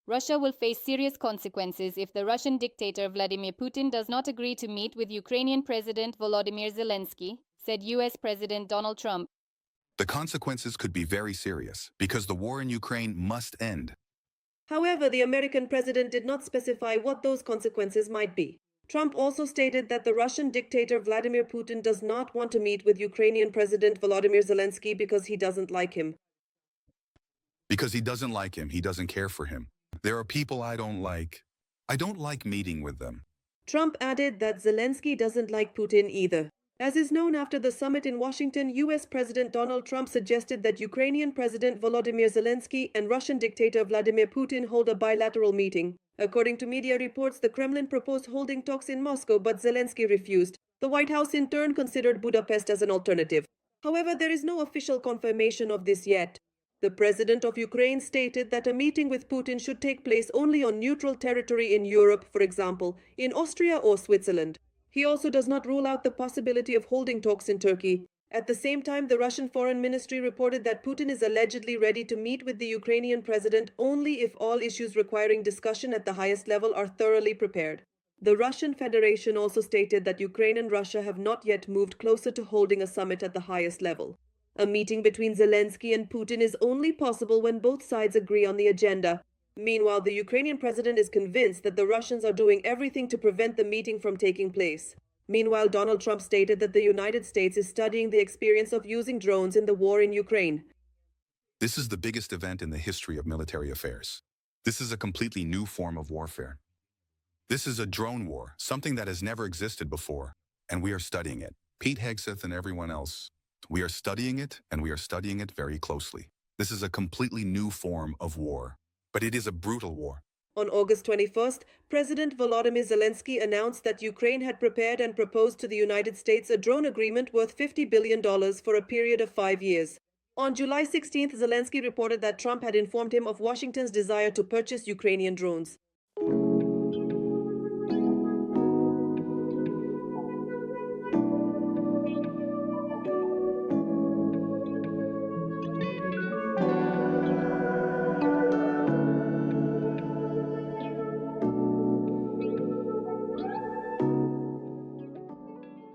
Russia will face serious consequences if the Russian dictator Vladimir Putin does not agree to meet with Ukrainian President Volodymyr Zelenskyy, said US President Donald Trump. The consequences could be very serious because the war in Ukraine must end. However, the American president did not specify what those consequences might be. Trump also stated that the Russian dictator Vladimir Putin does not want to meet with Ukrainian President Volodymyr Zelenskyy because he doesn't like him. Because he doesn't like him, he doesn't care for him. There are people I don't like. I don't like meeting with them. Trump added that Zelenskyy doesn't like Putin either. As is known, after the summit in Washington, US President Donald Trump suggested that Ukrainian President Volodymyr Zelenskyy and Russian dictator Vladimir Putin hold a bilateral meeting. According to media reports, the Kremlin proposed holding talks in Moscow, but Zelenskyy refused. The White House in turn considered Budapest as an alternative. However, there is no official confirmation of this yet. The president of Ukraine stated that a meeting with Putin should take place only on neutral territory in Europe, for example, in Austria or Switzerland. He also does not rule out the possibility of holding talks in Turkey. At the same time, the Russian Foreign Ministry reported that Putin is allegedly ready to meet with the Ukrainian president only if all issues requiring discussion at the highest level are thoroughly prepared. The Russian Federation also stated that Ukraine and Russia have not yet moved closer to holding a summit at the highest level. A meeting between Zelenskyy and Putin is only possible when both sides agree on the agenda. Meanwhile, the Ukrainian president is convinced that the Russians are doing everything to prevent the meeting from taking place. Meanwhile, Donald Trump stated that the United States is studying the experience of using drones in the war in Ukraine. This is the biggest event in the history of military affairs. This is a completely new form of warfare. This is a drone war, something that has never existed before, and we are studying it. Pete Hegseth and everyone else. We are studying it, and we are studying it very closely. This is a completely new form of war, but it is a brutal war. On August 21st, President Volodymyr Zelenskyy announced that Ukraine had prepared and proposed to the United States a drone agreement worth $50 billion for a period of 5 years. On July 16th, Zelenskyy reported that Trump had informed him of Washington's desire to purchase Ukrainian drones.